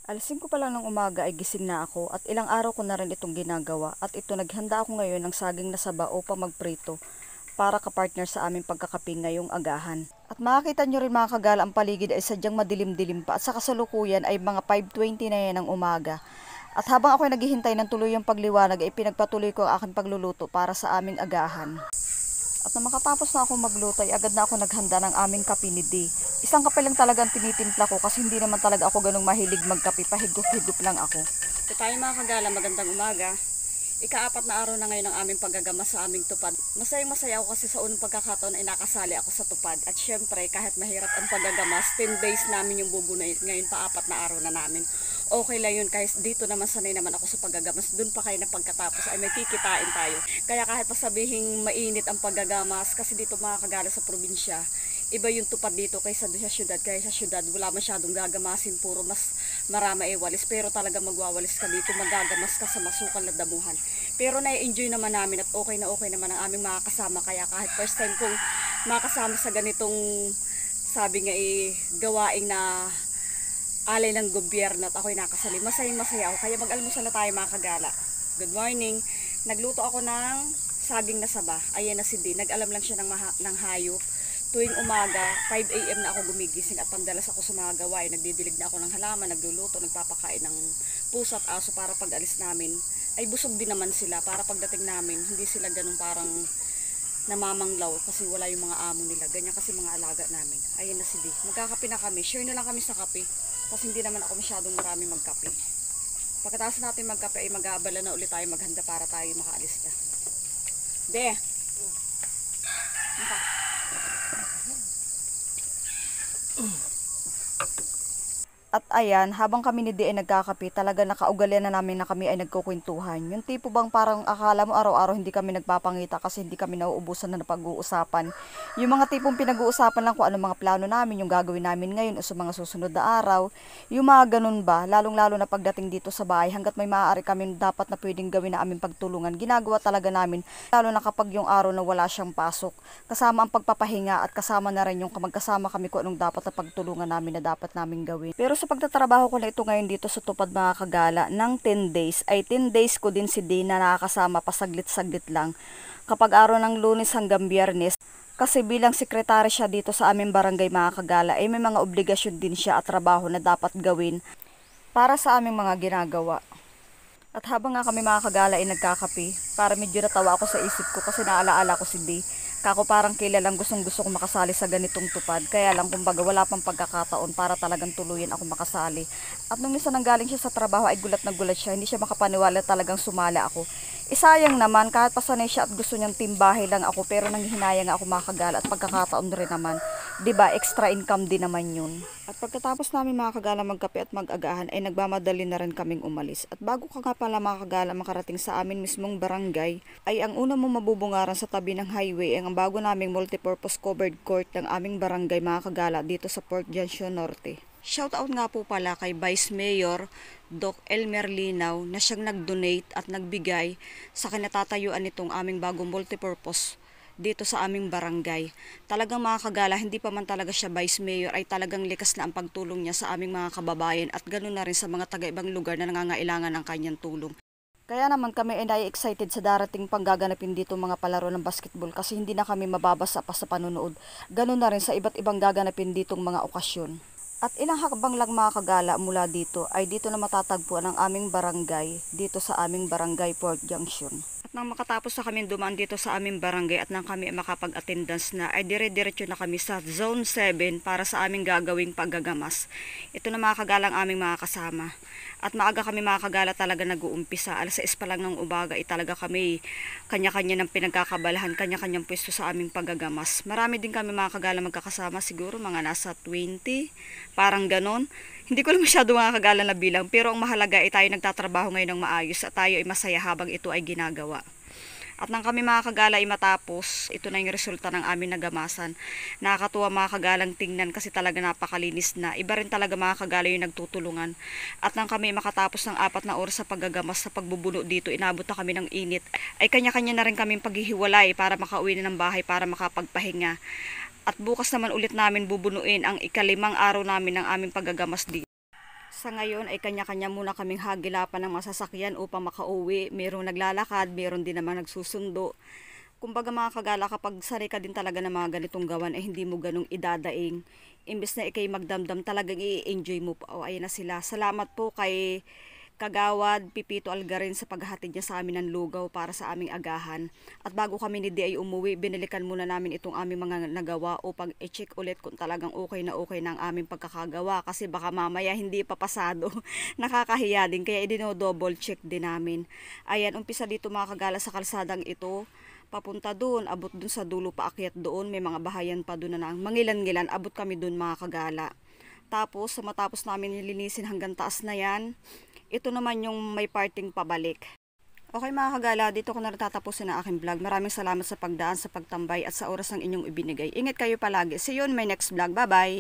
Alas 5 pa lang ng umaga ay gising na ako at ilang araw ko na rin itong ginagawa at ito naghanda ako ngayon ng saging na saba upang magprito para kapartner sa aming pagkakape ngayong agahan. At makakita nyo rin mga kagala, ang paligid ay sadyang madilim-dilim pa at sa kasalukuyan ay mga 5:20 na yan ng umaga. At habang ako ay naghihintay ng tuluyang pagliwanag ay pinagpatuloy ko ang aking pagluluto para sa aming agahan. At nang makatapos na ako magluto ay agad na ako naghanda ng aming kape ni D. Isang kape lang talaga ang tinitimpla ko kasi hindi naman talaga ako ganung mahilig magkape, pahigop-higop lang ako. So tayo mga kagala, magandang umaga. Ika-4 na araw na ngayon ang aming paggagamas sa aming tupad. Masayang-masaya ako kasi sa unang pagkakataon ay nakasali ako sa tupad. At syempre, kahit mahirap ang paggagamas, 10 days namin yung bubunuin. Ngayon pa 4 na araw na namin. Okay lang yun, kahit dito naman sanay naman ako sa paggagamas. Doon pa kayo na pagkatapos ay may kikitain tayo. Kaya kahit pa sabihing mainit ang paggagamas, kasi dito mga kagala sa probinsya, iba yung tupad dito kaysa doon sa syudad. Kaya sa syudad wala masyadong gagamasin, puro mas marama ay walis. Pero talaga magwawalis ka dito, magagamas ka sa masukal na damuhan. Pero na-enjoy naman namin at okay naman ang aming mga kasama. Kaya kahit first time kong makasama sa ganitong, sabi nga gawaing na alay ng gobyerno at ako'y nakasali, masayang-masaya ako. Kaya mag-almusal na tayo mga kagala. Good morning. Nagluto ako ng saging na saba. Ayan na si D. Nag-alam lang siya ng hayop. Tuwing umaga, 5 AM na ako gumigising at pandalas ako sa mga gawain. Nagdidilig na ako ng halaman, nagluluto, nagpapakain ng pusa at aso para pag alis namin ay busog din naman sila, para pagdating namin hindi sila ganun parang namamanglaw kasi wala yung mga amo nila. Ganyan kasi mga alaga namin. Ayan na si D. Magkakape na kami. Share na lang kami sa kape kasi hindi naman ako masyadong marami magkape. Pagkatapos natin magkape ay mag-aabala na ulit tayo maghanda para tayo makaalis na. De! At ayan, habang kami ni D ay nagkakape, talaga nakaugalian na namin na kami ay nagkukwentuhan. Yung tipo bang parang akala mo araw-araw hindi kami nagpapangita kasi hindi kami nauubusan na napag-uusapan. Yung mga tipong pinag-uusapan lang kung ano mga plano namin, yung gagawin namin ngayon o sa mga susunod na araw. Yung mga ganun ba, lalong-lalo na pagdating dito sa bahay, hanggat may maaari kami dapat na pwedeng gawin na aming pagtulungan, ginagawa talaga namin, lalo na kapag yung araw na wala siyang pasok. Kasama ang pagpapahinga at kasama na rin yung magkasama kami kung anong dapat na pagtulungan namin na dapat namin gawin. Pero sa pagtatrabaho ko na ito ngayon dito sa tupad mga kagala ng 10 days, ay 10 days ko din si D na nakakasama pa saglit-saglit lang. Kapag araw ng Lunes hanggang Biyernes, kasi bilang sekretary siya dito sa aming barangay mga kagala, ay may mga obligasyon din siya at trabaho na dapat gawin para sa aming mga ginagawa. At habang nga kami mga kagala ay nagkakape, para medyo natawa ako sa isip ko kasi naalaala ko si D. Kako parang kilalang gustong-gusto ko makasali sa ganitong tupad. Kaya lang kumbaga wala pang pagkakataon para talagang tuluyan ako makasali. At nung isa nanggaling siya sa trabaho ay gulat na gulat siya. Hindi siya makapaniwala talagang sumala ako. Isayang naman kahit pasanay siya at gusto niyang timbahay lang ako, pero nanghihinayang ako makagala at pagkakataon rin naman. 'Di ba, extra income din naman yun. At pagkatapos namin mga kagala magkape at mag-agahan ay nagmamadali na rin kaming umalis. At bago ka nga pala mga kagala makarating sa amin mismong barangay, ay ang una mong mabubungaran sa tabi ng highway ay ang bago naming multipurpose covered court ng aming barangay mga kagala dito sa Port Junction Norte. Shoutout nga po pala kay Vice Mayor Doc Elmer Linaw na siyang nag-donate at nagbigay sa kinatatayuan nitong aming bagong multipurpose dito sa aming barangay. Talagang mga kagala, hindi pa man talaga siya Vice Mayor ay talagang likas na ang pagtulong niya sa aming mga kababayan at ganoon na rin sa mga taga-ibang lugar na nangangailangan ng kanyang tulong. Kaya naman kami ay nai-excited sa darating panggaganapin dito mga palaro ng basketball kasi hindi na kami mababasa pa sa panunood. Ganoon na rin sa iba't ibang gaganapin ditong mga okasyon. At ilang hakbang lang mga kagala mula dito ay dito na matatagpuan ang aming barangay dito sa aming barangay Port Junction. At nang makatapos na kami dumaan dito sa aming barangay at nang kami makapag-attendance na ay dire-diretso na kami sa Zone 7 para sa aming gagawing paggagamas. Ito na mga kagalang aming mga kasama. At maaga kami mga kagala talaga nag-uumpisa. Alas 6 pa lang ng umaga ay talaga kami kanya-kanya ng pinagkakabalahan, kanya-kanyang pwesto sa aming paggagamas. Marami din kami mga kagala magkakasama, siguro mga nasa 20, parang ganon. Hindi ko lang masyado mga kagala na bilang, pero ang mahalaga ay tayo nagtatrabaho ngayon ng maayos at tayo ay masaya habang ito ay ginagawa. At nang kami mga kagala ay matapos, ito na yung resulta ng aming nagamasan. Nakakatuwa mga kagalang tingnan kasi talaga napakalinis na. Iba rin talaga mga kagala yung nagtutulungan. At nang kami makatapos ng 4 na oras sa paggagamas sa pagbubuno dito, inabot na kami ng init. Ay kanya-kanya na rin kaming paghihiwalay para makauwi na ng bahay para makapagpahinga. At bukas naman ulit namin bubunuin ang ika-5 araw namin ng aming paggagamas dito. Sa ngayon ay kanya-kanya muna kaming hagilapan ng masasakyan upang makauwi. Mayroong naglalakad, mayroon din naman nagsusundo. Kumbaga mga kagala, kapag sanay ka din talaga ng mga ganitong gawan ay hindi mo ganong idadaing. Imbes na ikay magdamdam, talagang i-enjoy mo pa. O ayan na sila. Salamat po kay Kagawad Pipito Algarin sa paghahatid niya sa amin ng lugaw para sa aming agahan. At bago kami ni Di ay umuwi, binilikan muna namin itong aming mga nagawa upang i-check ulit kung talagang okay na ang aming pagkakagawa. Kasi baka mamaya hindi papasado. Nakakahiya din, kaya idino-double check din namin. Ayan, umpisa dito mga kagala sa kalsadang ito. Papunta doon, abot doon sa dulo, paakyat doon, may mga bahayan pa doon na mangilan-ngilan, abot kami doon mga kagala. Tapos, matapos namin nilinisin hanggang taas na yan, ito naman yung may parting pabalik. Okay mga kagala, dito ko na natatapusin ang aking vlog. Maraming salamat sa pagdaan, sa pagtambay at sa oras ng inyong ibinigay. Ingat kayo palagi. See you on my next vlog. Bye bye!